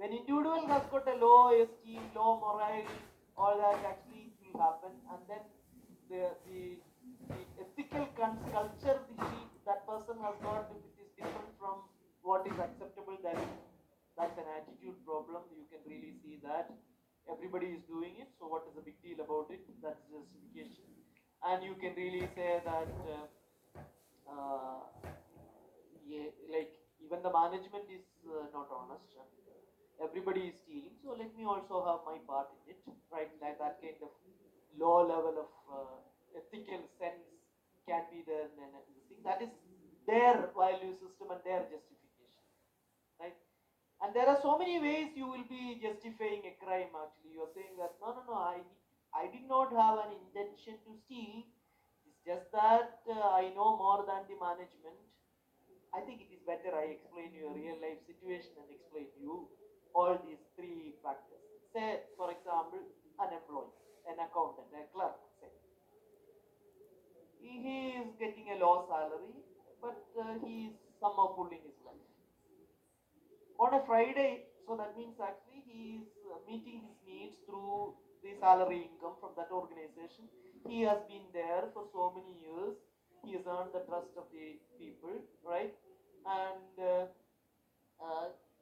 When individual has got a low esteem, low morale, all that actually will happen, and then the ethical culture that person has got, if it is different from what is acceptable, then that's an attitude problem. You can really see that everybody is doing it, so what is the big deal about it? That's justification. And you can really say that yeah, like even the management is not honest, and everybody is stealing, so let me also have my part in it, right? Like that kind of low level of ethical sense can be there in this thing. That is their value system and their justification, right? And there are so many ways you will be justifying a crime. Actually, you are saying that no, no, no, I did not have an intention to steal. It's just that I know more than the management. I think it is better I explain you a real life situation and explain you all these three factors. Say, for example, an employee, an accountant, a clerk. Say he is getting a low salary, but he is somehow pulling his life on a Friday. So that means actually he is meeting his needs through the salary income from that organization. He has been there for so many years. He has earned the trust of the people, right? And uh,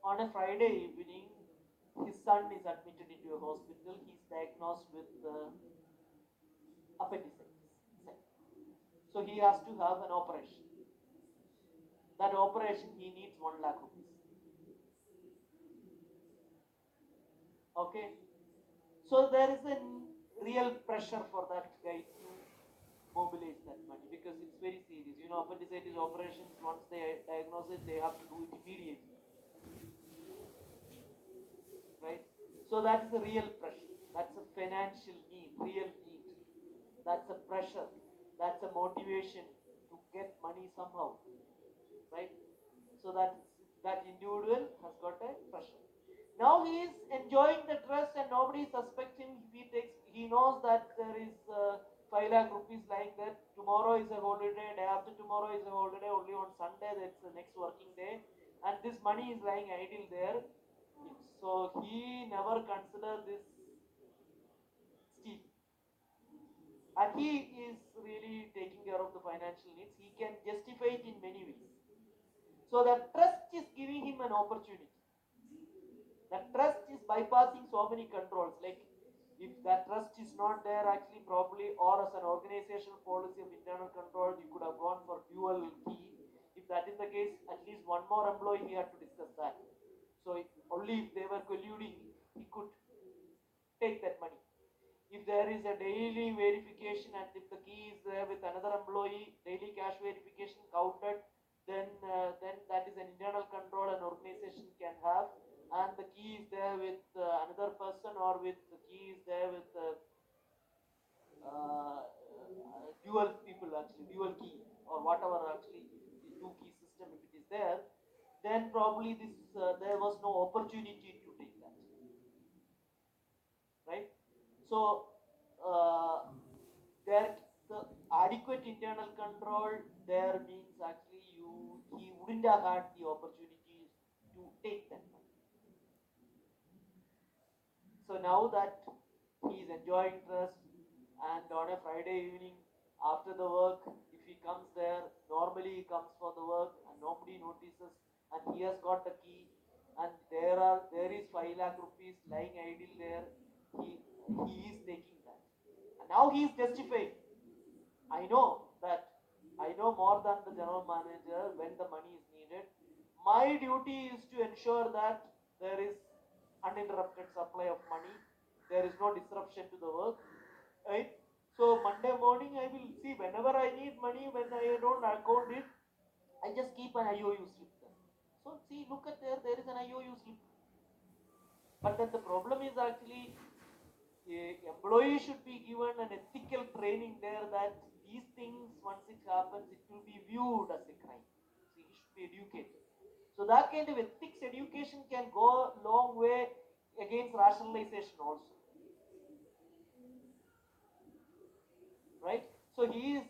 on a Friday evening, his son is admitted into a hospital. He's diagnosed with appendicitis. So he has to have an operation. That operation, he needs 1 lakh rupees. Okay. So there is a real pressure for that guy to mobilize that money because it's very serious. You know, appendicitis operations, once they diagnose it, they have to do it immediately, right? So that is a real pressure. That's a financial need, real need. That's a pressure. That's a motivation to get money somehow, right? So that individual has got a pressure. Now he is enjoying the trust and nobody suspects him. He knows that there is 5 lakh rupees lying there. Tomorrow is a holiday, day after tomorrow is a holiday, only on Sunday that's the next working day, and this money is lying idle there. So he never considered this steal, and he is really taking care of the financial needs. He can justify it in many ways. So that trust is giving him an opportunity. That trust is bypassing so many controls. Like if that trust is not there, actually, probably, or as an organizational policy of internal control, you could have gone for dual key. If that is the case, at least one more employee he had to discuss that. So only if they were colluding, he could take that money. If there is a daily verification and if the key is there with another employee, daily cash verification counted, then that is an internal control an organization can have, and the key is there with another person, or with the key is there with dual people, actually dual key, or whatever, actually the two key system, if it is there, then probably this there was no opportunity to take that, right? So there, the adequate internal control there means actually he wouldn't have had the opportunity to take that money. So now that he is enjoying trust, and on a Friday evening after the work, if he comes there, normally he comes for the work and nobody notices, and he has got the key, and there is 5 lakh rupees lying idle there. He is taking that, and now he is justifying. I know that I know more than the general manager when the money is needed. My duty is to ensure that there is uninterrupted supply of money. There is no disruption to the work. Right? So Monday morning I will see whenever I need money, when I don't account it, I just keep an IOU slip there. So see, look at there is an IOU slip. But then the problem is actually a employee should be given an ethical training there, that these things, once it happens, it will be viewed as a crime. See, he should be educated. So that kind of ethics education can go a long way against rationalization also, right? So he is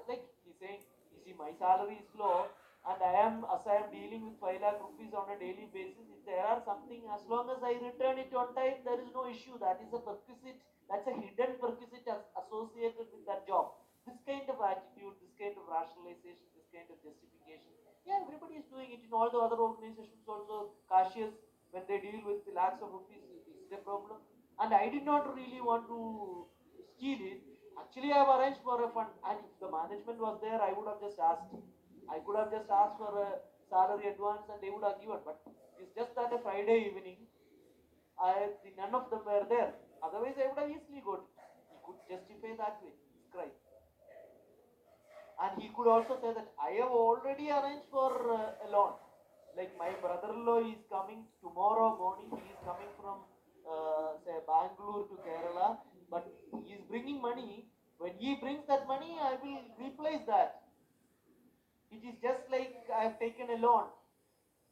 like he's saying, you see, my salary is low, and as I am dealing with 5 lakh rupees on a daily basis, if there are something, as long as I return it on time, there is no issue. That is a perquisite, that's a hidden perquisite associated with that job. This kind of attitude, this kind of rationalization, this kind of justification, yeah, everybody is doing it in all the other organizations also. Cashiers, when they deal with lakhs of rupees, is it a problem? And I did not really want to steal it. Actually, I have arranged for a fund, and if the management was there, I would have just asked. I could have just asked for a salary advance, and they would have given. But it's just that a Friday evening, none of them were there. Otherwise, I would have easily got it. He could justify that way. It's crime. And he could also say that I have already arranged for a loan. Like my brother-in-law is coming tomorrow morning. He is coming from say Bangalore to Kerala, but he is bringing money. When he brings that money, I will replace that. It is just like I have taken a loan.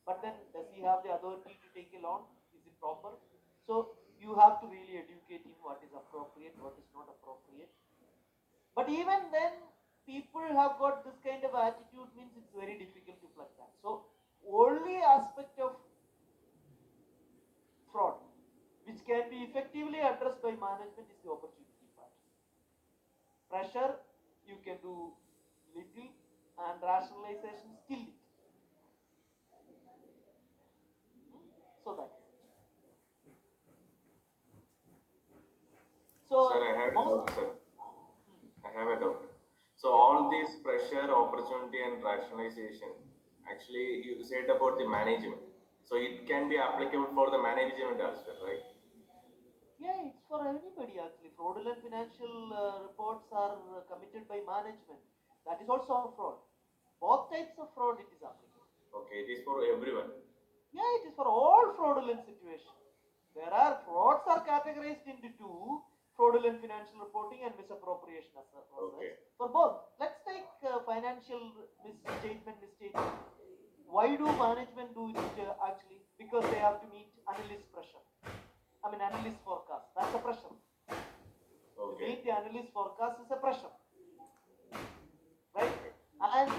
But then, does he have the authority to take a loan? Is it proper? So you have to really educate him what is appropriate, what is not appropriate. But even then, people have got this kind of attitude, means it's very difficult to plug that. So only aspect of fraud which can be effectively addressed by management is the opportunity part. Pressure, you can do little, and rationalization still little. So that. So Sir, I have a most. doubt, sir. I have a doubt. So all this pressure, opportunity, and rationalization, actually, you said about the management. So it can be applicable for the management as well, right? Yeah, it's for anybody actually. Fraudulent financial reports are committed by management. That is also a fraud. Both types of fraud it is applicable. Okay, it is for everyone. Yeah, it is for all fraudulent situations. There are frauds are categorized into two: fraudulent financial reporting and misappropriation as such. Okay. For both, let's take financial misstatement. Why do management do it actually? Because they have to meet analyst pressure. I mean, analyst forecast. That's a pressure. To Okay. meet the analyst forecast is a pressure, right? Okay. And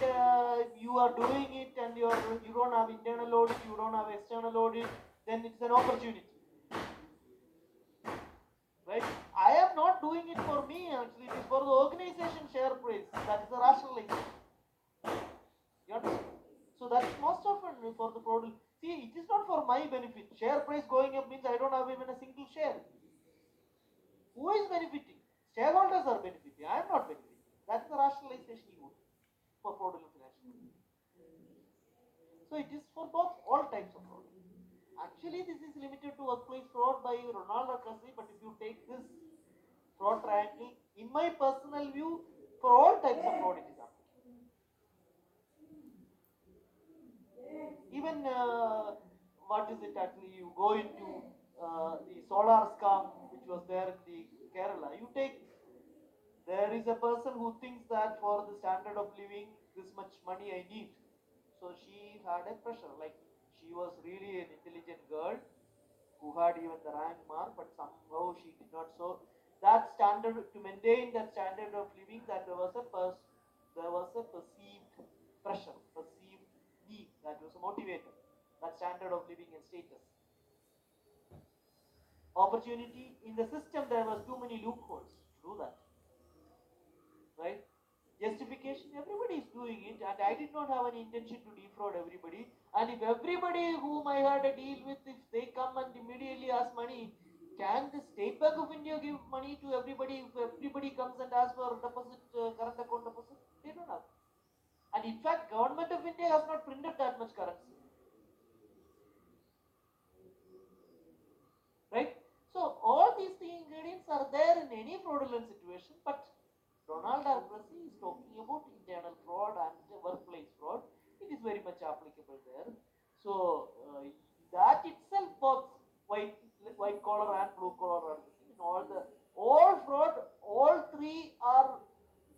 you are doing it, and you don't have internal audit, you don't have external audit, then it's an opportunity, right? I am not doing it for me actually, it is for the organization share price. That is a rationalization. You understand? So that's most often for the product. See, it is not for my benefit. Share price going up means I don't have even a single share. Who is benefiting? Shareholders are benefiting. I am not benefiting. That's the rationalization you would for fraudulent financial. So it is for both all types of fraud. Actually, this is limited to workplace fraud by Ronald Ackersley, but if you take this fraud triangle, in my personal view, for all types of fraud it is applicable. Even what is it actually? You go into the solar scam, which was there in the Kerala. You take, there is a person who thinks that for the standard of living, this much money I need. So she had a pressure. Like she was really an intelligent girl who had even the rank mark, but somehow she did not. So that standard, to maintain that standard of living, that there was a perceived pressure, perceived need, that was a motivator. That standard of living and status, opportunity in the system, there was too many loopholes to do that, right? Justification, everybody is doing it, and I did not have any intention to defraud everybody. And if everybody whom I had a deal with, if they come and immediately ask money, can the State Bank of India give money to everybody? If everybody comes and asks for deposit, current account deposit, they don't have. And in fact, government of India has not printed that much currency, right? So all these three ingredients are there in any fraudulent situation, but Ronald Argosy is talking about internal fraud and workplace fraud. It is very much applicable there. So that itself, both white white collar and blue collar, in all fraud, all three are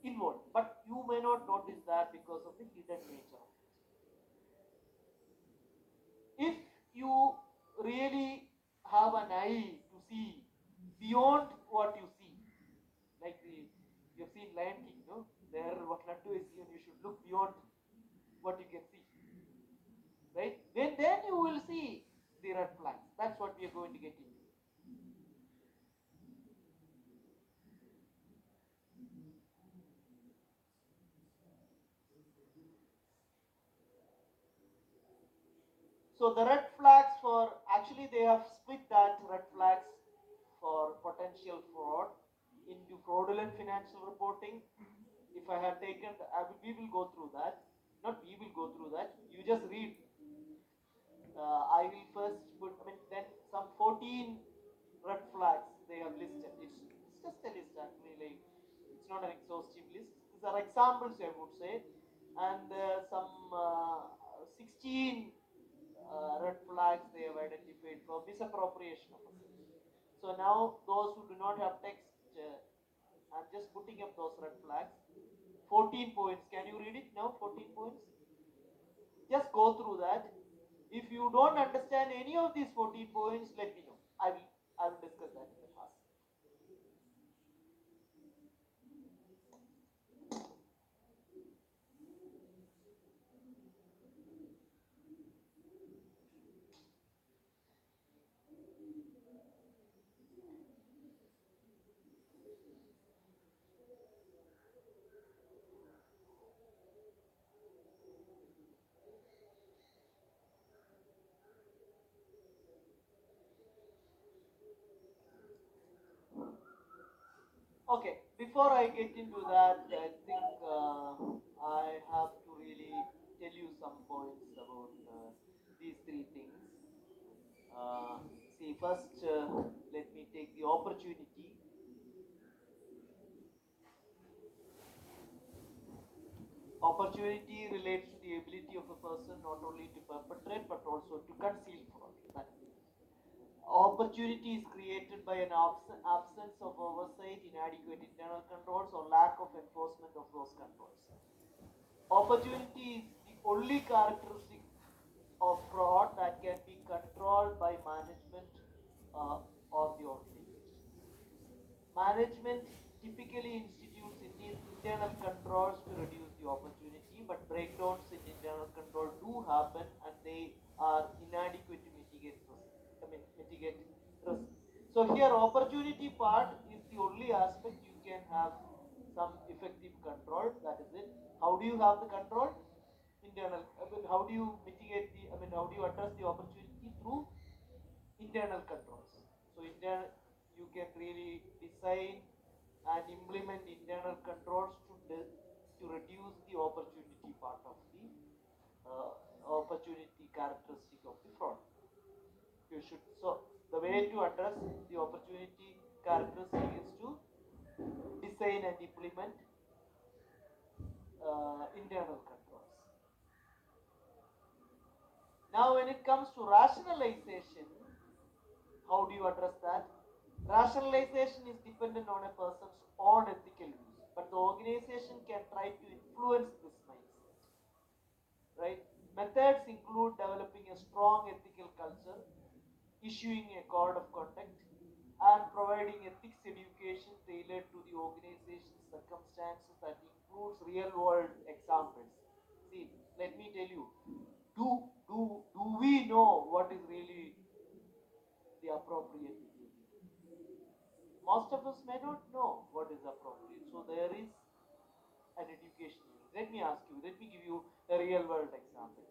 involved, but you may not notice that because of the hidden nature of it. If you really have an eye to see beyond what you see, like you have seen Lion King, no? There, what Nattu is, you should look beyond what you can see. then you will see the red flags. That's what we are going to get into. So the red flags for, actually they have split that red flags for potential fraud into fraudulent financial reporting. If I had taken, we will go through that. Not we will go through that. You just read. I will first put, then some 14 red flags they have listed. It's just a list actually, like it's not an exhaustive list. These are examples I would say, and some 16 red flags they have identified for misappropriation of assets. So now those who do not have text, I'm just putting up those red flags. 14 points. Can you read it now? 14 points. Just go through that. If you don't understand any of these 14 points, let me know. I will discuss that in the class. Okay, before I get into that, I think I have to really tell you some points about these three things. See, first, let me take the opportunity. Opportunity relates to the ability of a person not only to perpetrate but also to conceal fraud. That's it. Opportunity is created by an absence of oversight, inadequate internal controls, or lack of enforcement of those controls. Opportunity is the only characteristic of fraud that can be controlled by management of the organization. Management typically institutes internal controls to reduce the opportunity, but breakdowns in internal control do happen and they are inadequate to mitigate risk. Mitigate risk. So here opportunity part is the only aspect you can have some effective control. That is it. How do you have the control? Internal. How do you mitigate the? How do you address the opportunity through internal controls? So you can really design and implement internal controls to reduce the opportunity part of the opportunity characteristic of the fraud. You should, so the way to address the opportunity characteristic is to design and implement internal controls. Now when it comes to rationalization, how do you address that? Rationalization is dependent on a person's own ethical views, but the organization can try to influence this mindset. Right? Methods include developing a strong ethical culture, issuing a code of conduct, and providing ethics education tailored to the organization's circumstances that includes real world examples. See, let me tell you, do we know what is really the appropriate behavior? Most of us may not know what is appropriate. So there is an education. Let me ask you, let me give you a real world example.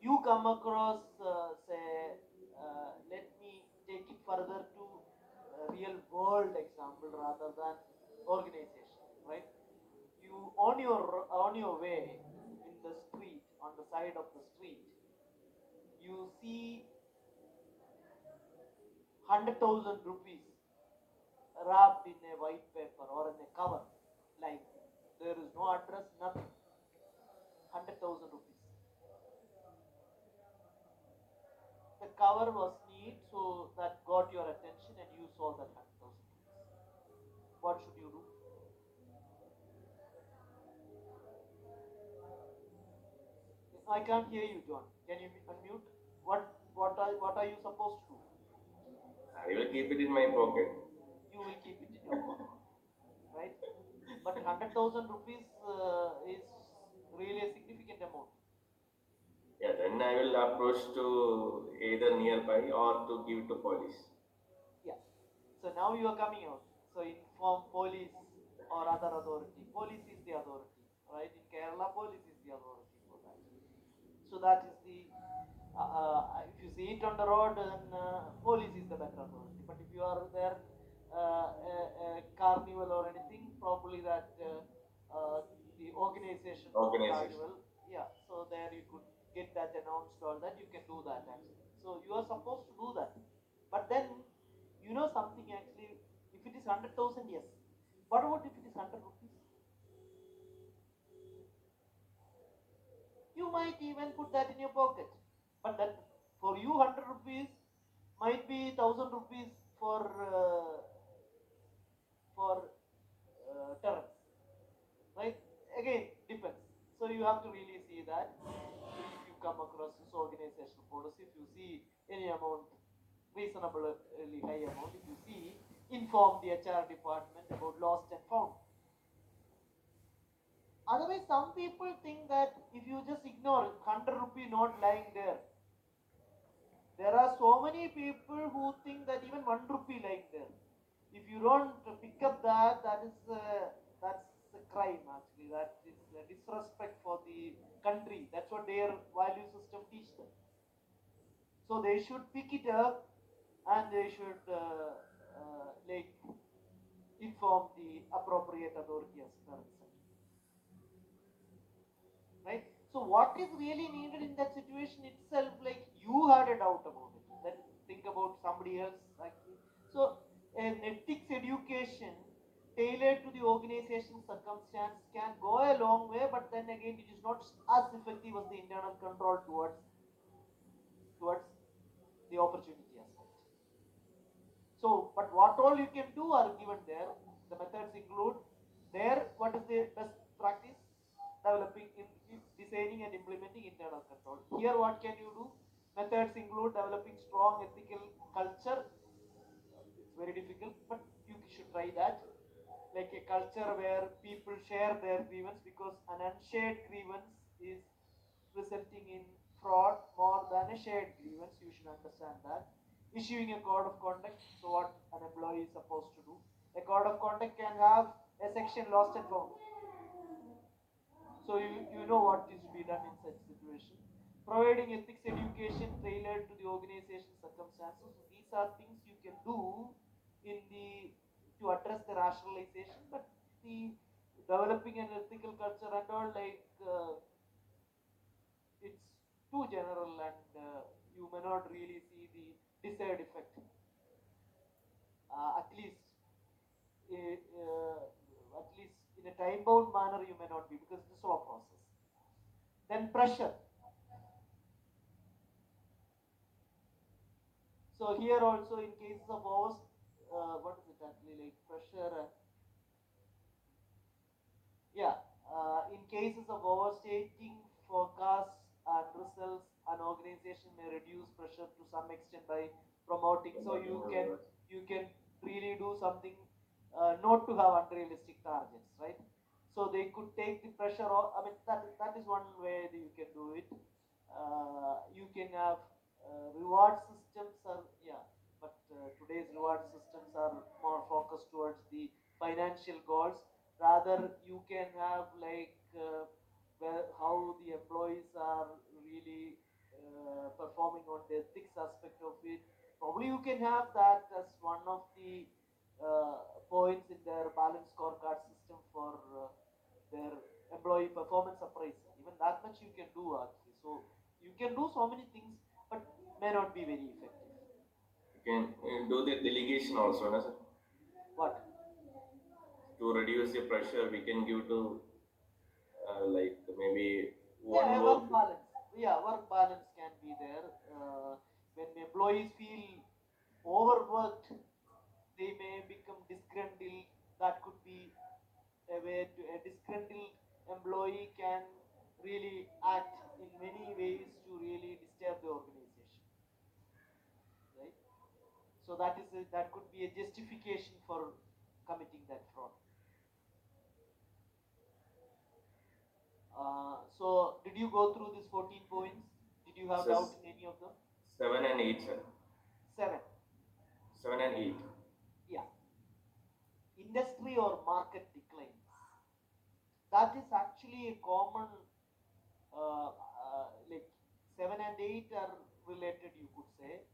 You come across, say, let me take it further to a real world example rather than organization, right? You on your way in the street, on the side of the street, you see 100,000 rupees wrapped in a white paper or in a cover, like there is no address, nothing. 100,000 rupees. The cover was neat, so that got your attention and you saw that 100,000 rupees. What should you do? I can't hear you, John. Can you unmute? What are you supposed to do? I will keep it in my pocket. You will keep it in your pocket, right? But 100,000 rupees is really a significant amount. Yeah, then I will approach to either nearby or to give to police. Yeah. So now you are coming out. So inform police or other authority. Police is the authority, right? In Kerala, police is the authority for that. So that is the if you see it on the road, then police is the better authority. But if you are there, carnival or anything, probably that the organization of the Organization. carnival, yeah. So there you could get that announced or that you can do that actually. So you are supposed to do that. But then you know something actually. If it is 100,000, yes. What about if it is 100 rupees? You might even put that in your pocket. But that for you 100 rupees might be 1,000 rupees for terrace, right? Again, depends. So you have to really see that. If you come across this organizational policy, if you see any amount, reasonably high amount, if you see, inform the HR department about lost and found. Otherwise, some people think that if you just ignore 100 rupee note lying there, there are so many people who think that even 1 rupee lying there. If you don't pick up that, that's a crime actually. That is a disrespect for the country. That's what their value system teach them. So they should pick it up and they should like inform the appropriate authority as parents. Right? So what is really needed in that situation itself, like you had a doubt about it, then think about somebody else actually. So an ethics education tailored to the organization's circumstance can go a long way, but then again it is not as effective as the internal control towards the opportunity aspect. So, but what all you can do are given there. The methods include there, what is the best practice? Developing, designing and implementing internal control. Here, what can you do? Methods include developing strong ethical culture. It's very difficult, but you should try that. Like a culture where people share their grievance, because an unshared grievance is resulting in fraud more than a shared grievance. You should understand that. Issuing a code of conduct, so what an employee is supposed to do. A code of conduct can have a section lost and found. So you know what is to be done in such situation. Providing ethics education tailored to the organization circumstances. So these are things you can do in the to address the rationalization, but the developing an ethical culture and all, like it's too general and you may not really see the desired effect. At least at least in a time bound manner you may not be, because it's a slow process. Then pressure. So here also in cases of what is it actually, like pressure? Yeah, in cases of overstating forecasts and results, an organization may reduce pressure to some extent by promoting. So you can really do something not to have unrealistic targets, right? So they could take the pressure off. I mean that is one way that you can do it. You can have reward systems are, yeah, but today's reward systems are more focused towards the financial goals. Rather you can have like how the employees are really performing on the ethics aspect of it. Probably you can have that as one of the uh, points in their balance scorecard system for their employee performance appraisal. Even that much you can do actually. So you can do so many things, but may not be very effective. You can do the delegation also, na, sir? What? To reduce the pressure, we can give to like maybe Yeah, one a work. work balance. Yeah, work balance can be there. When employees feel overworked, they may become disgruntled. That could be a way to a disgruntled employee can really act in many ways to really disturb the organization, right? So that could be a justification for committing that fraud. So did you go through these 14 points? Did you have So doubt in any of them? 7 and 8, sir. 7. 7 and 8. Yeah. Industry or market declines. That is actually a common, like 7 and 8 are related, you could say.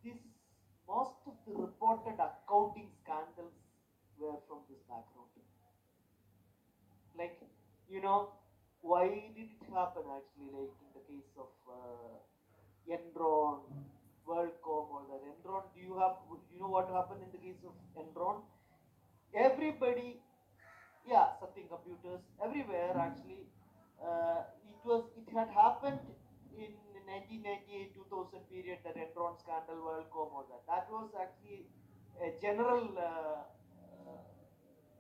This Most of the reported accounting scandals were from this background. Like, you know, why did it happen actually? Like in the case of Enron, WorldCom, or that Enron. Do you know what happened in the case of Enron? Everybody, yeah, Satyam Computers, everywhere actually. It had happened in 1998 2000 period, that Enron scandal, WorldCom, all that. That was actually a general,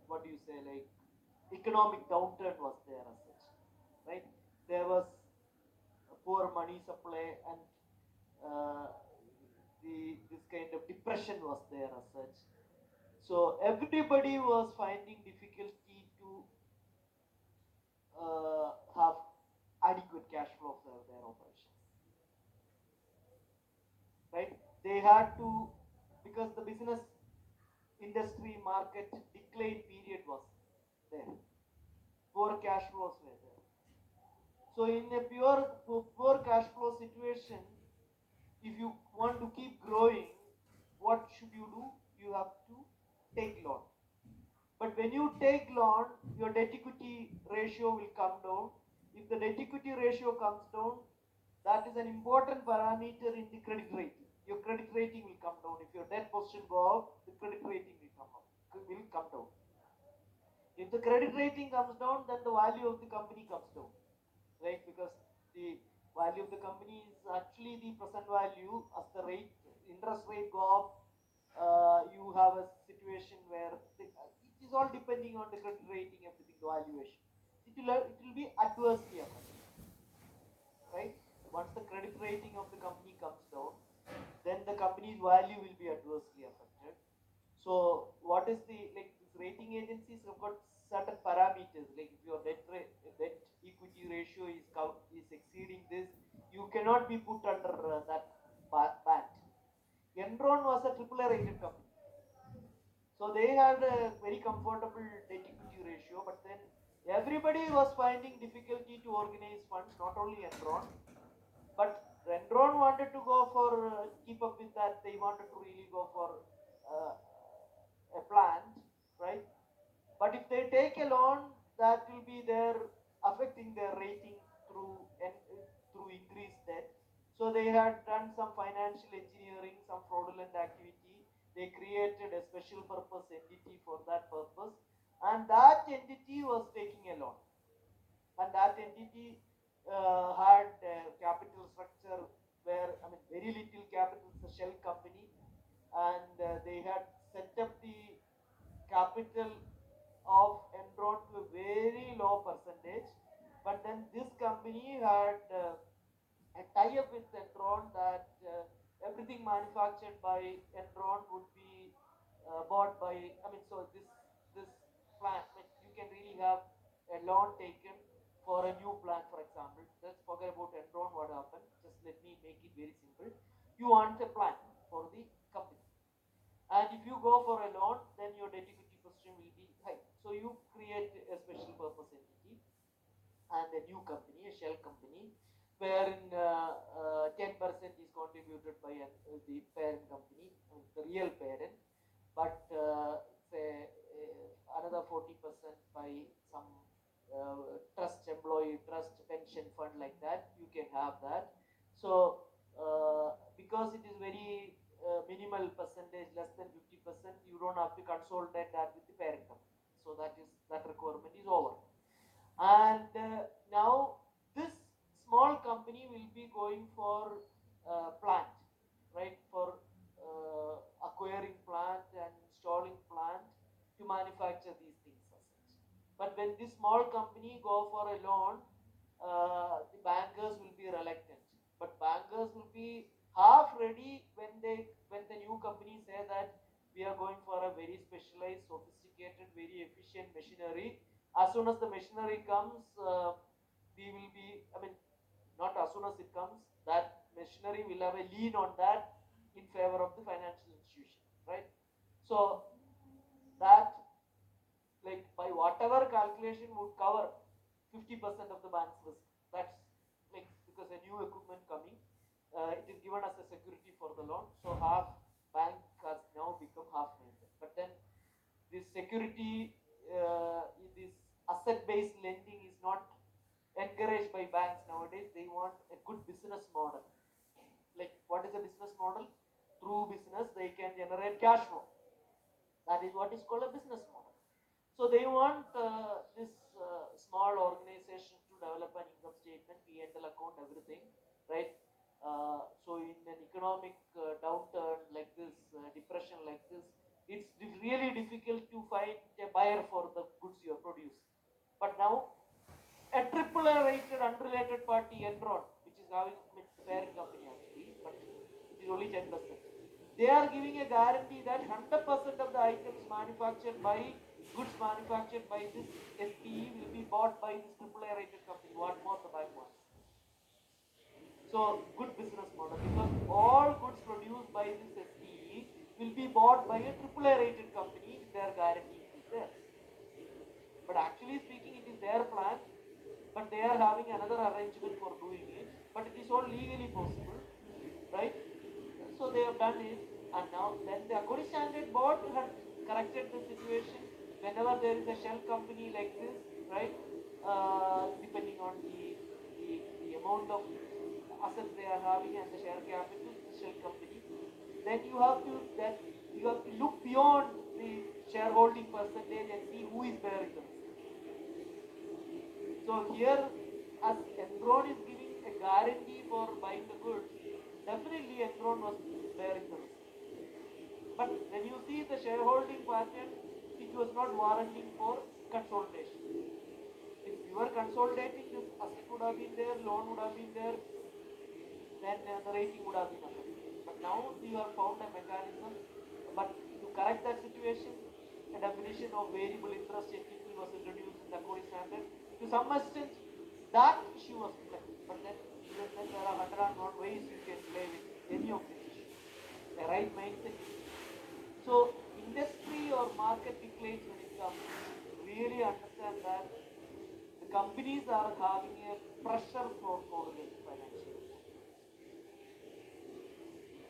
what do you say, like economic downturn was there as such, right? There was a poor money supply, and uh, this kind of depression was there as such. So everybody was finding difficulty to have adequate cash flow for their operations, right? They had to, because the business industry market decline period was there, poor cash flows were there. So in a poor cash flow situation, if you want to keep growing, what should you do? You have to take loan. But when you take loan, your debt equity ratio will come down. If the debt equity ratio comes down, that is an important parameter in the credit rating. Your credit rating will come down. If your debt position go up, the credit rating will come down. If the credit rating comes down, then the value of the company comes down, right? Because the value of the company is actually the present value. As the interest rate go up, you have a situation where it is all depending on the credit rating, everything, the valuation. It will be adversely affected, right? Once the credit rating of the company comes down, then the company's value will be adversely affected. So what is the, like, these rating agencies have got certain parameters. Like if your debt equity ratio is exceeding this, you cannot be put under that band. Enron was a triple A rated company, so they had a very comfortable debt equity ratio. But then everybody was finding difficulty to organize funds. Not only Enron, but Enron wanted to go for keep up with that. They wanted to really go for uh, a plant, right? But if they take a loan, that will be there affecting their rating through increased debt. So they had done some financial engineering, some fraudulent activity. They created a special purpose entity for that purpose, and that entity was taking a loan, and that entity had capital structure where, I mean, very little capital. It's a shell company, and they had set up the capital of Enron to a very low percentage. But then this company had a tie-up with Enron that everything manufactured by Enron would be bought by. I mean, so this plant, I mean, you can really have a loan taken for a new plant, for example. Let's forget about Enron. What happened? Just let me make it very simple. You want a plant for the company, and if you go for a loan, then your debt equity position will be high. So you create a special purpose entity and a new company, a shell company, wherein 10% is contributed by the parent company, the real parent, but say another 40% by some employee trust, pension fund, like that. You can have that. So because it is very minimal percentage, less than 50%, you don't have to consolidate that with the parent company. So that requirement is over. And now this small company will be going for plant, right? For acquiring plant and installing plant to manufacture these things as such. But when this small company go for a loan, the bankers will be reluctant. But bankers will be half ready when the new company say that we are going for a very specialized, sophisticated, very efficient machinery. As soon as the machinery comes, we will be, I mean, Not as soon as it comes, that machinery will have a lean on that in favor of the financial institution, right? So that, like, by whatever calculation would cover 50% of the bank's risk. That's like, because a new equipment coming, it is given as a security for the loan. So half bank has now become half maintained. But then this security, this asset-based lending is not encouraged by banks nowadays. They want a good business model. Like, what is a business model? Through business, they can generate cash flow. That is what is called a business model. So they want this small organization to develop an income statement, P&L account, everything, right? So in an economic downturn like this, depression like this, it's really difficult to find a buyer for the goods you are producing. But now, a triple A rated unrelated party, Enron, which is having its parent company actually, but it is only 10%. They are giving a guarantee that 100% of the items manufactured by goods manufactured by this SPE will be bought by this triple A rated company. What more the bank wants? So good business model, because all goods produced by this SPE will be bought by a triple A rated company with their guarantee is there. But actually speaking, it is their plan, but they are having another arrangement for doing it. But it is all legally possible, right? So they have done it, and now then the Akodi Standard Board had corrected the situation. Whenever there is a shell company like this, right? Depending on the amount of assets they are having and the share capital, the shell company, then you have to look beyond the shareholding percentage and see who is bearing the risk. So here, as Enron is giving a guarantee for buying the goods, definitely Enron was bearing the risk. But when you see the shareholding pattern, it was not warranting for consolidation. If you were consolidating, this asset would have been there, loan would have been there, then the rating would have been affected. But now you have found a mechanism. But to correct that situation, a definition of variable interest entity was introduced in the Akodi Standard. To some extent, that issue was reflected. But then, even then, there are 101 ways you can play with any of these issues. The right mindset is key. So, industry or market declines when it comes, really understand that the companies are having a pressure for fraudulent financial reporting.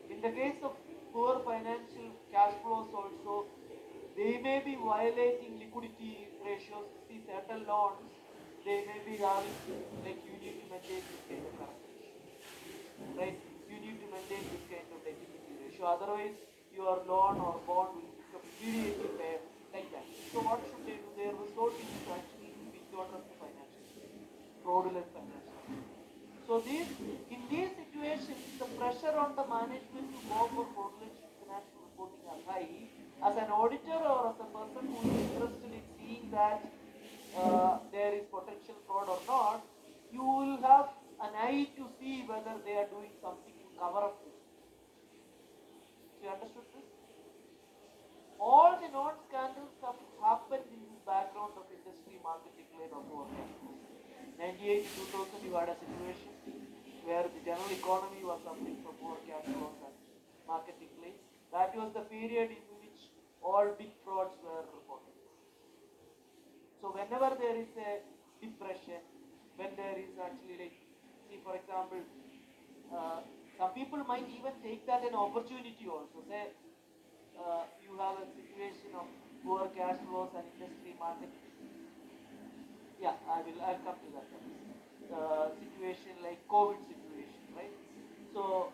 In the case of poor financial cash flows also, they may be violating liquidity ratios. See, certain loans, they may be having, like, you need to maintain this kind of current ratio, right? You need to maintain this kind of debt-equity ratio. Otherwise, your loan or bond will become immediately pay like that. So what should they do? They are resorting to actually to address the financial, fraudulent financial. So in these situations, the pressure on the management to go for fraudulent financial reporting are high. As an auditor or as a person who is interested in seeing that there is potential fraud or not, you will have an eye to see whether they are doing something to cover up this. So you understood this? All the non-scandals have happened in this background of industry market decline or forecast. 98 to 2000, you had a situation where the general economy was suffering from poor cash flows and market decline. That was the period in which all big frauds were reported. So whenever there is a depression, when there is actually, like, see, for example, some people might even take that an opportunity also. Say, you have a situation of poor cash flows and industry market. Yeah, I'll come to that. Situation like COVID situation, right? So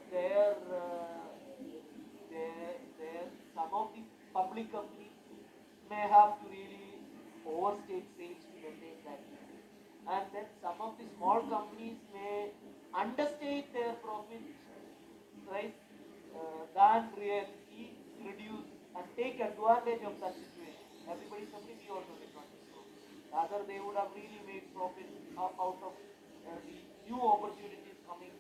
some of the public companies may have to really overstate sales to maintain that business, and then some of the small companies may understate their profits, right? Than reality, reduce and take advantage of that situation. Everybody suffering, we also get not profit. Rather, they would have really made profit out of the new opportunities coming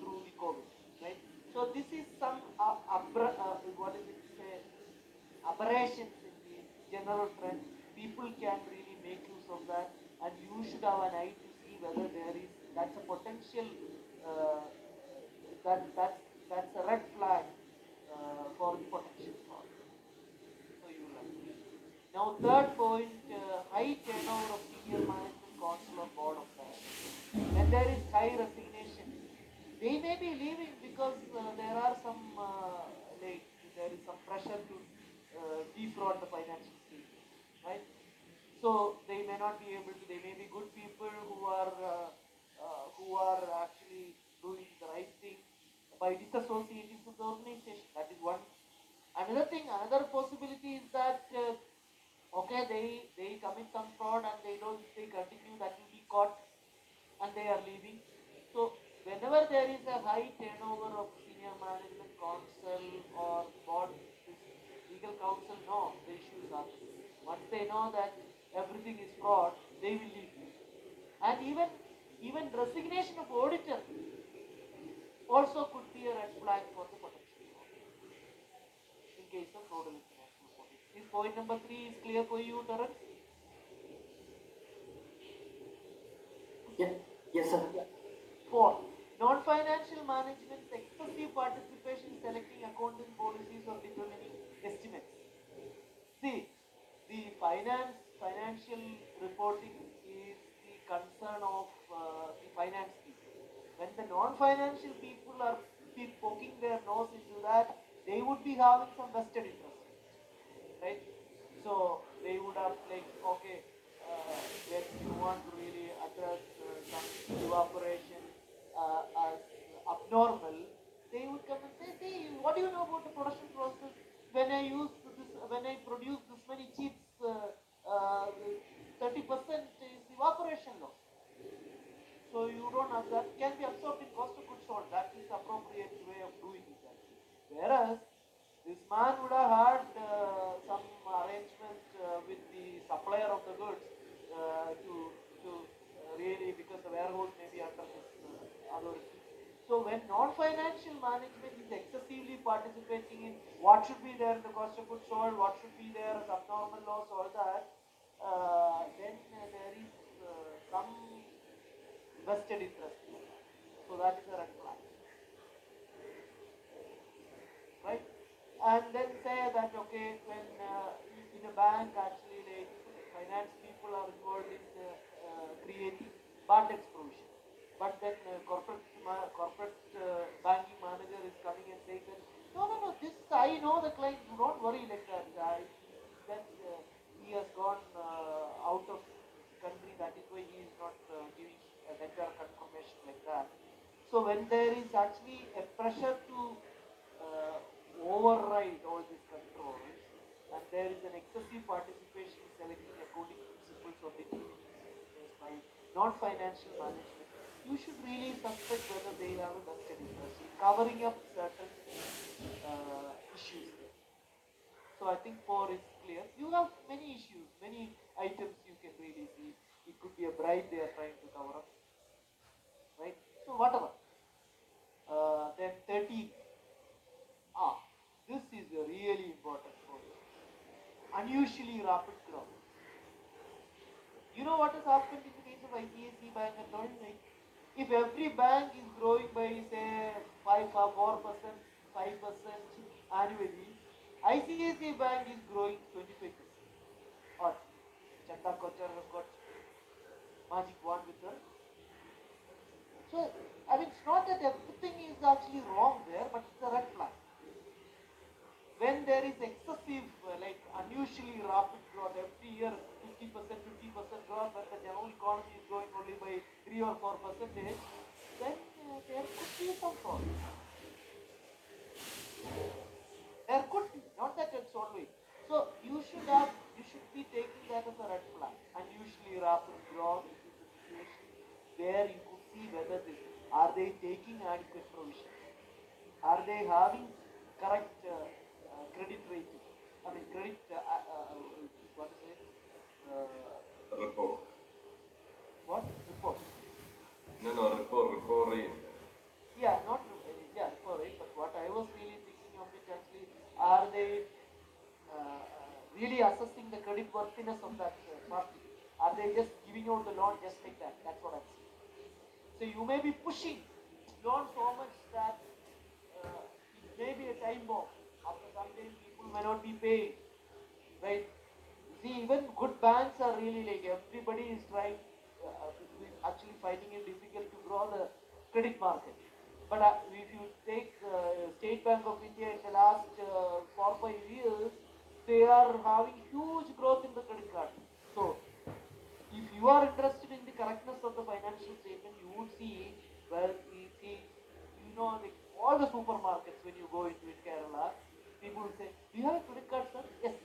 through the COVID, right? So this is some what is it say, aberrations in the general trend. People can really make use of that, and you should have an eye to see whether there is that's a potential, uh, that's a red flag for the potential fraud. So you will understand. Now, third point, high turnover of senior management, council, or board of directors. When there is high resignation, they may be leaving because there are some like there is some pressure to defraud the financial statements, right? So they may not be able to. They may be good people who are actually doing the right thing by disassociating from the organization. That is one. Another thing, another possibility is that okay, they commit some fraud and they don't, they continue, that will be caught and they are leaving. So whenever there is a high turnover of senior management, council or board, this legal counsel know the issues are this. Once they know that everything is fraud, they will leave. And even resignation of auditor also could be a red flag for the potential fraud in case of fraudulent financial reporting. Is point number 3 is clear for you, Terence? Yeah, yes, sir. Yeah. 4. Non-financial management's excessive participation in selecting accounting policies or determining estimates. See, the financial reporting is the concern of the finance people. When the non-financial people are poking their nose into that, they would be having some vested interest in it, right? So they would have like, okay, when you want to really address some evaporation as abnormal, they would come and say, see, what do you know about the production process? When I use this, when I produce this many chips, 30% is evaporation loss. So you don't have that, can be absorbed in cost of goods sold. That is the appropriate way of doing it actually. Whereas this man would have had some arrangement with the supplier of the goods to really, because the warehouse may be under his authority. So when non-financial management is excessively participating in what should be there in the cost of goods sold, what should be there as abnormal loss, all that, then there is some vested interest in that. So that is a red flag, right? And then say that okay, when in a bank actually like finance people are involved in creating bad debts provision, but then corporate banking manager is coming and saying that no, this I know the client, you don't worry like that. That he has gone out of the country, that is why he is not giving a letter confirmation like that. So when there is actually a pressure to uh, override all these controls, and there is an excessive participation in selecting accounting principles or determining estimates by non-financial management, you should really suspect whether they have a vested interest in covering up certain issues there. So I think 4 is clear. You have many issues, many items you can really see. It could be a bribe they are trying to cover up, right? So whatever. Then 13. Ah, this is a really important point. Unusually rapid growth. You know what has happened in the case of ICICI Bank and all? Like, if every bank is growing by say 5 or 4%, 5% annually, ICICI Bank is growing 25%. Or Chanda Kochar has got magic wand with her. So, I mean, it's not that everything is actually wrong there, but it's a red flag. When there is excessive, like unusually rapid growth every year, 50% growth, when the general economy is growing only by 3 or 4%, then there could be some fraud. There could be, not that it's always. So you should be taking that as a red flag. Unusually rapid growth, it is a situation where you could see whether this, are they taking adequate provisions? Are they having correct credit rating? I mean, credit, what is it? Report. What? Report. No, report rate. Yeah, not, yeah, report rate, but what I was really thinking of it actually, are they really assessing the credit worthiness of that party? Are they just giving out the loan just like that? That's what I'm saying. So So you may be pushing beyond so much that it may be a time bomb. After some time, people may not be paying, right? See, even good banks are really like everybody is trying, actually finding it difficult to grow the credit market. But if you take State Bank of India in the last 4 5 years, they are having huge growth in the credit card. So if you are interested in the correctness of the financial statement, you would see, well, you see, like all the supermarkets when you go into in Kerala, people will say, "Do you have a credit card, sir?" Yes.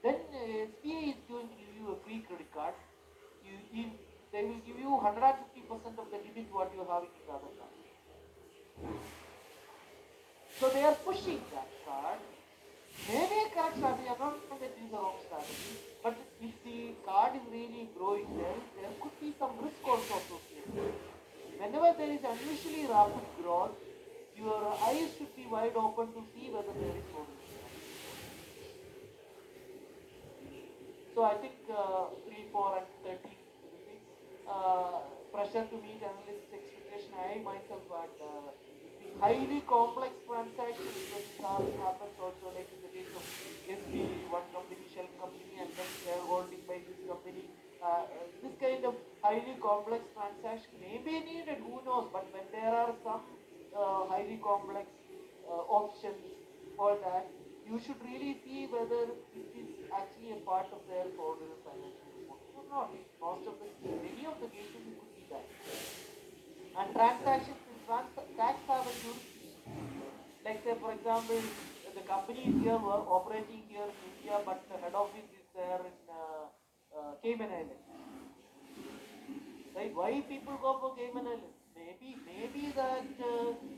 Then SBI is going to give you a free credit card. They will give you 150% of the limit what you are having in the other card. So they are pushing that card. Maybe a correct strategy. I'm not saying that it is a wrong strategy, but if the card is really growing, there could be some risk also associated. Whenever there is unusually rapid growth, your eyes should be wide open to see whether there is fraud. So I think 3, 4, and 13, pressure to meet analysts' expectation. I myself had the highly complex transactions when it happens also, like in the case of SB, one company, shell company, and then shareholding by this company. This kind of highly complex transaction may be needed, who knows? But when there are some highly complex options for that, you should really see whether it is actually a part of their fraudulent financial reporting or not. Most of the many of the cases it could be that. And transactions in tax haven jurisdiction. Like say for example, the company is here operating here in India, but the head office is there in Cayman Islands. Right? Why people go for Cayman Islands? Maybe that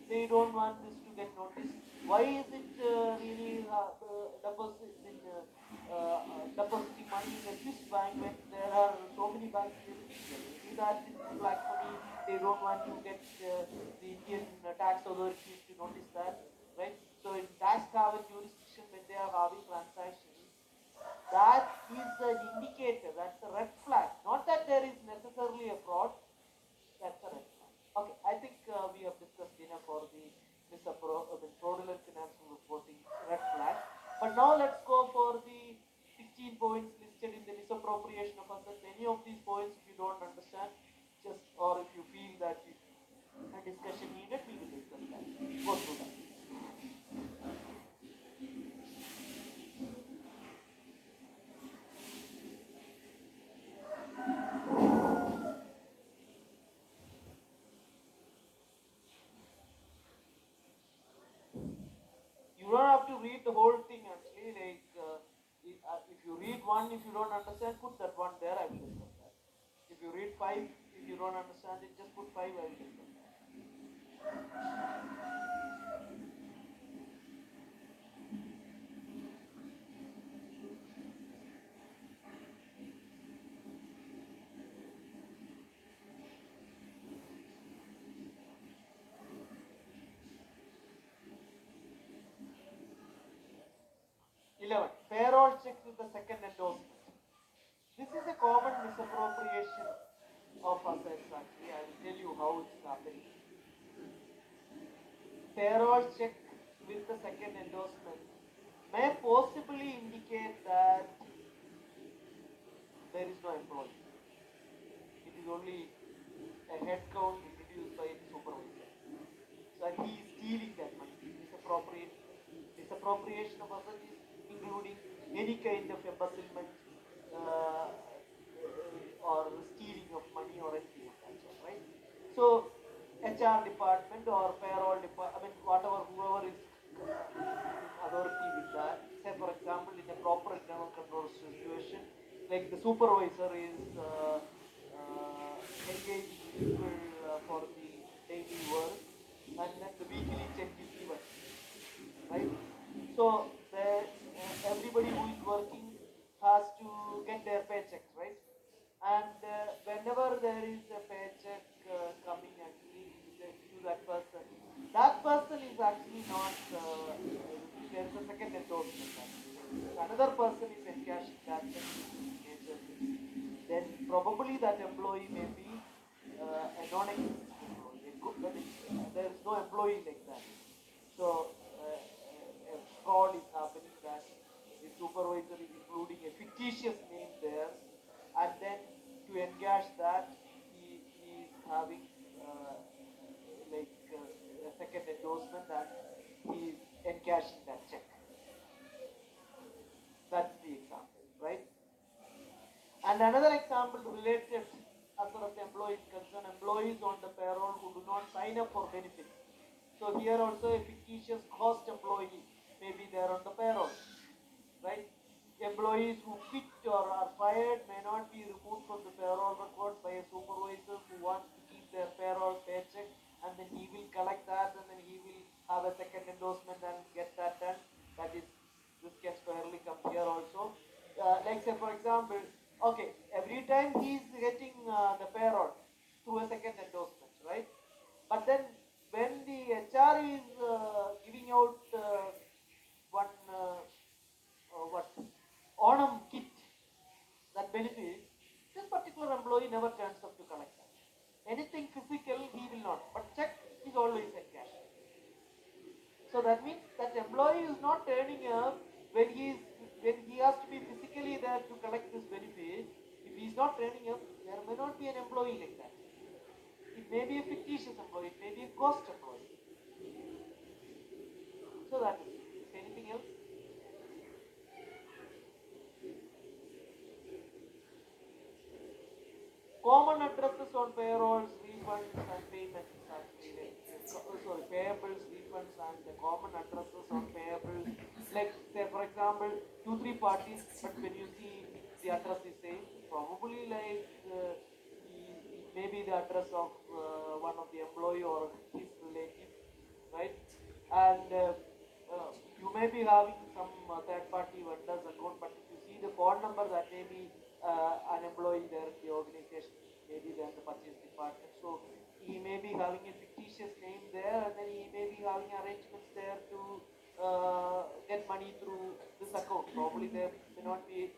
they don't want this to get noticed. Why is it really depositing money in a Swiss bank when there are so many banks in India? Maybe that it's black money. They don't want to get the Indian tax authorities to notice that, right? So in tax haven jurisdiction, when they are having transactions, that is an indicator, that's a red flag. Not that there is necessarily a fraud, that's a red flag. Okay, I think we have discussed enough for the fraudulent financial reporting red flag. But now let's go for the 16 points listed in the misappropriation of assets. Any of these points, if you don't understand, just or if you feel that a discussion needed, we will discuss that. Go through that. You don't have to read the whole thing actually. Like if you read one, if you don't understand, put that one there. I will discuss that. If you read 5, if you don't understand it, just put 5. I will discuss that. Payroll checks with the second endorsement. This is a common misappropriation of assets. Actually, I will tell you how it's happening. Payroll check with the second endorsement may possibly indicate that there is no employee. It is only a head count introduced by the supervisor. So he is stealing that money. Misappropriation of assets is including any kind of embezzlement or stealing of money or anything of that sort, right? So HR department or payroll department, I mean whatever, whoever is in authority with that. Say for example, in a proper internal control situation, like the supervisor is engaging people for the daily work, and then the weekly check is given, right? So everybody who is working has to get their paychecks, right? And whenever there is a paycheck coming actually to that person is actually not, there is a second endorsement actually. Another person is encashing that check, then probably that employee may be a non-existing employee. That is, there is no employee like that. So a fraud is happening that the supervisor is including a fictitious name there, and then to encash that he is having a second endorsement and he is encashing that check. That's the example, right? And another example related as far as the employee is concerned, employees on the payroll who do not sign up for benefits. So here also a fictitious cost employee may be there on the payroll, right? Employees who quit or are fired may not be removed from the payroll records by a supervisor who wants to keep their payroll paycheck, and then he will collect that and then he will have a second endorsement and get that done. That is, this can squarely come here also. Like say for example, okay, every time he is getting the payroll through a second endorsement, right? But then when the HR is giving out one what Onam kit, that benefit, this particular employee never turns up to collect that. Anything physical he will not, but check is always in cash. So that means that employee is not turning up when he has to be physically there to collect this benefit. If he is not turning up, there may not be an employee like that. It may be a fictitious employee, it may be a ghost employee. So that is anything else? Common addresses on payrolls, refunds, and payments. Actually, sorry, payables, refunds, and the common addresses on payables. Like, say, for example, 2-3 parties, but when you see the address is same, probably like it may be the address of one of the employee or his relative, right? And you may be having some third-party vendors account, but if you see the phone number, that may be an employee there in the organization, maybe there in the purchase department. So he may be having a fictitious name there, and then he may be having arrangements there to get money through this account. Probably there may not be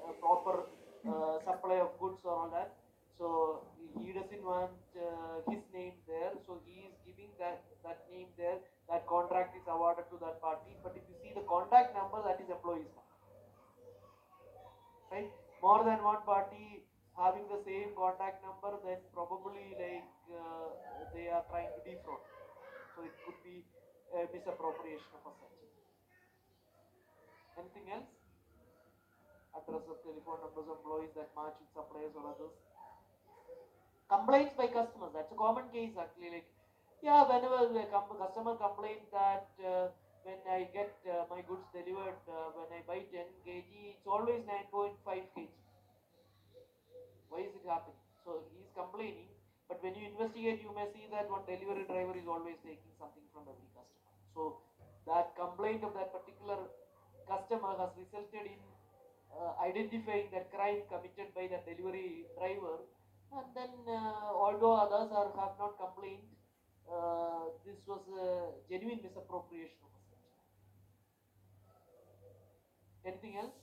a proper supply of goods or all that. So he doesn't want his name there, so he is giving that name there. That contract is awarded to that party. But if you see the contact number, that is employee's number, right? More than one party having the same contact number, then probably like they are trying to defraud. So it could be a misappropriation of assets. Anything else? Address of telephone numbers of employees that match with suppliers or others. Complaints by customers, that's a common case actually. Like, yeah, whenever the customer complains that when I get my goods delivered, when I buy 10 kg, it's always 9.5 kg. Why is it happening? So he is complaining, but when you investigate, you may see that one delivery driver is always taking something from every customer. So that complaint of that particular customer has resulted in identifying that crime committed by the delivery driver, and then although others have not complained, this was a genuine misappropriation of assets. Anything else?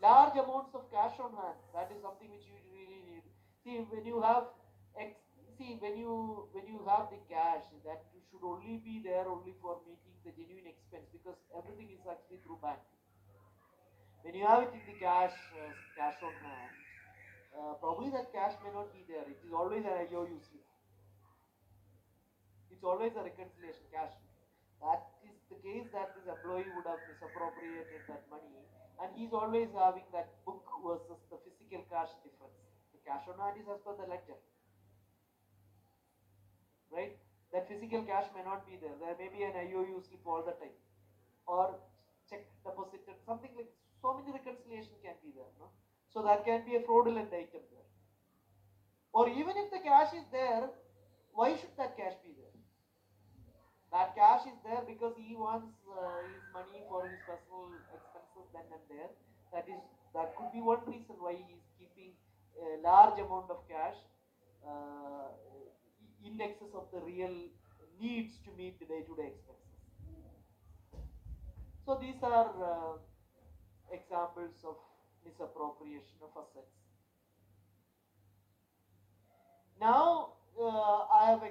Large amounts of cash on hand, that is something which you really need. See, when you have when you have the cash, that should only be there only for meeting the genuine expense, because everything is actually through bank. When you have it in the cash on hand, probably that cash may not be there. It is always an IOU slip. It's always a reconciliation cash. That is the case that this employee would have misappropriated that money, and he's always having that book versus the physical cash difference. The cash on hand is as per the ledger, right? That physical cash may not be there. There may be an IOU slip all the time, or check deposited, something like so many reconciliation can be there, no? So that can be a fraudulent item there. Or even if the cash is there, why should that cash be there? That cash is there because he wants his money for his personal expenses then and there. That could be one reason why he is keeping a large amount of cash uh, in excess of the real needs to meet the day-to-day expenses. So these are examples of misappropriation of assets. Now I have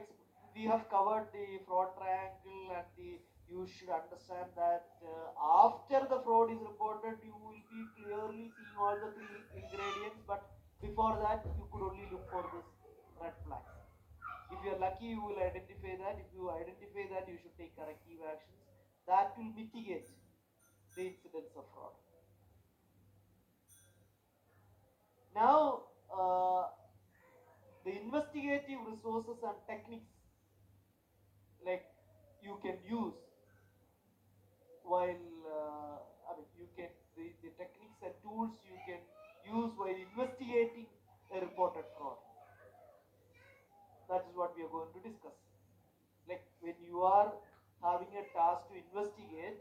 we have covered the fraud triangle, and you should understand that after the fraud is reported, you will be clearly seeing all the three ingredients, but before that, you could only look for this red flags. If you are lucky, you will identify that. If you identify that, you should take corrective actions. That will mitigate the incidence of fraud. Now, the investigative resources and techniques like you can use while you can the techniques and tools you can use while investigating a reported fraud. That is what we are going to discuss. Like when you are having a task to investigate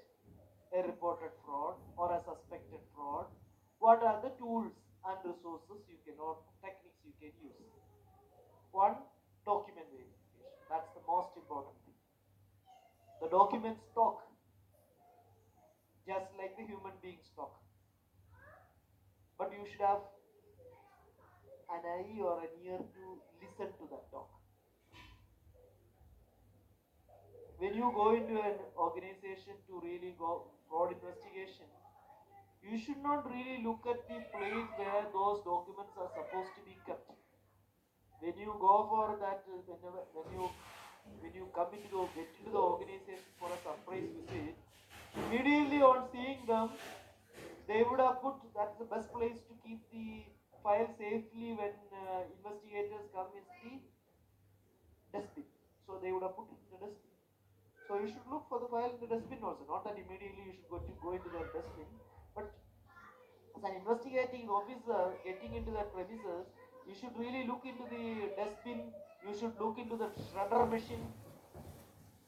a reported fraud or a suspected fraud, what are the tools and resources you can or techniques you can use? One, document verification. That's the most important thing. The documents talk just like the human beings talk. But you should have an eye or an ear to listen to that talk. When you go into an organization to really go fraud investigation, you should not really look at the place where those documents are supposed to be kept. When you go for that, when you come into get into the organization for a surprise visit, immediately on seeing them, they would have put that's the best place to keep the file safely when investigators come is the dustbin. So they would have put it in the dustbin. So you should look for the file in the dustbin also. Not that immediately you should go into the dustbin, but as an investigating officer getting into that premises, you should really look into the dustbin. You should look into the shredder machine,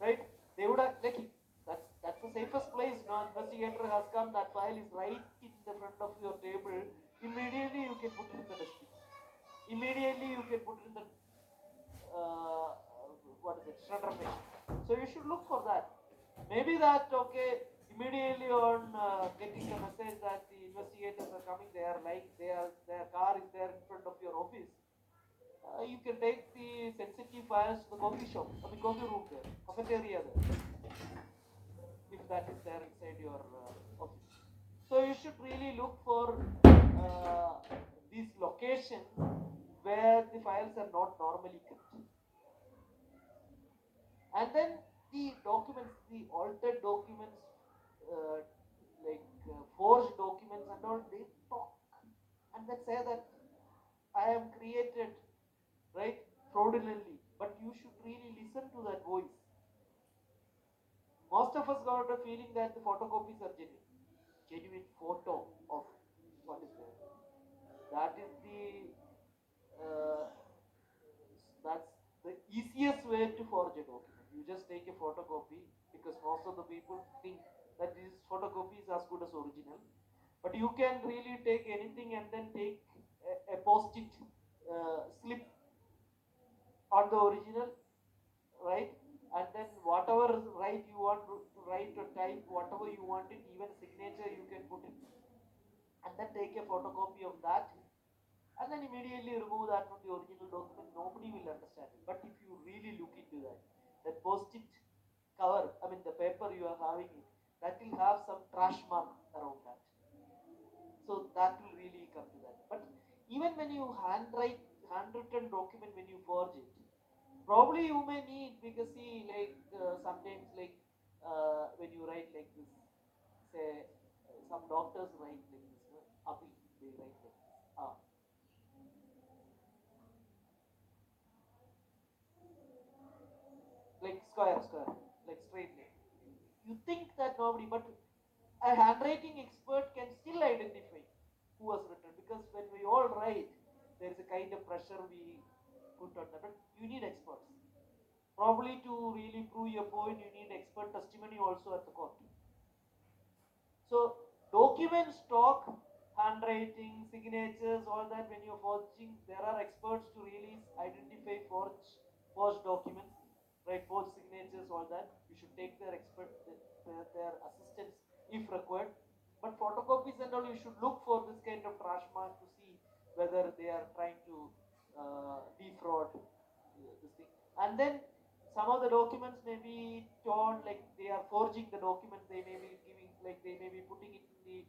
right? They would have like that's the safest place. No investigator has come. That file is right in the front of your table. Immediately you can put it in the dustbin. Immediately you can put it in the uh, what is it, shredder machine. So you should look for that. Maybe that okay. Immediately on getting the message that the investigators are coming, they are like their car is there in front of your office. You can take the sensitive files to the coffee shop, coffee room there, cafeteria there, if that is there inside your office. So you should really look for these locations where the files are not normally kept. And then the documents, the altered documents, uh, forged documents and all, they talk and they say that I am created, right, fraudulently. But you should really listen to that voice. Most of us got a feeling that the photocopies are genuine photo of what is there. That is uh, that's the easiest way to forge a document. You just take a photocopy because most of the people think that this photocopy is as good as original. But you can really take anything and then take a post-it slip on the original, right? And then whatever write you want to write or type, whatever you want it, even signature you can put it, and then take a photocopy of that, and then immediately remove that from the original document. Nobody will understand it. But if you really look into that post-it cover, the paper you are having it, that will have some trash mark around that. So that will really come to that. But even when you handwritten document, when you forge it, probably you may need, because see, sometimes when you write like this, say some doctors write like this, no? Api, they write like this. Like square, like straight line. You think that nobody, but a handwriting expert can still identify who has written, because when we all write, there is a kind of pressure we put on that. But you need experts. Probably to really prove your point, you need expert testimony also at the court. So documents talk, handwriting, signatures, all that. When you're forging, there are experts to really identify forged documents, right? Forged signatures, all that. You should take their assistance if required. But photocopies and all, you should look for this kind of trash mark to see whether they are trying to defraud this thing. And then some of the documents may be torn, like they are forging the documents, they may be giving, like they may be putting it in the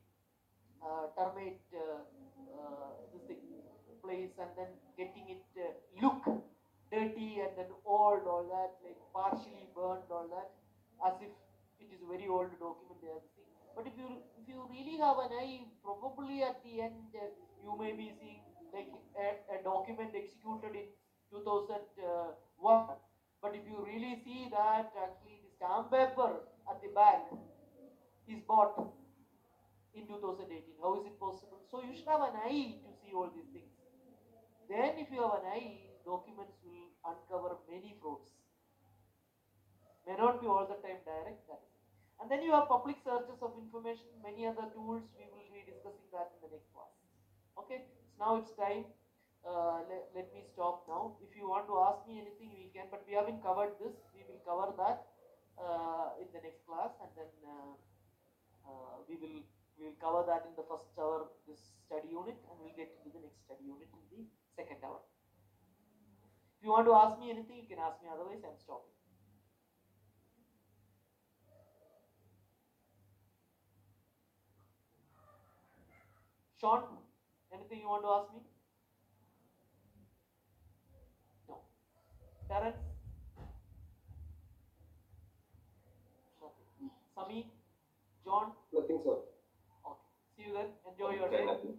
termite this thing place and then getting it look dirty and then old, all that, like partially burned, all that, as if it is a very old document they are seeing. But if you really have an eye, probably at the end you may be seeing like a document executed in 2001. But if you really see that actually the stamp paper at the back is bought in 2018, how is it possible? So you should have an eye to see all these things. Then if you have an eye, documents will uncover many frauds. May not be all the time direct. And then you have public searches of information, many other tools. We will be discussing that in the next class. Okay, so now it's time. Let me stop now. If you want to ask me anything, we can, but we haven't covered this. We will cover that in the next class, and then we will cover that in the first hour, this study unit, and we'll get into the next study unit in the second hour. If you want to ask me anything, you can ask me, otherwise I'm stopping. Sean, anything you want to ask me? No. Terence? Nothing. Sami? John? Nothing, sir. Okay. See you then. Enjoy your Okay, day. nothing.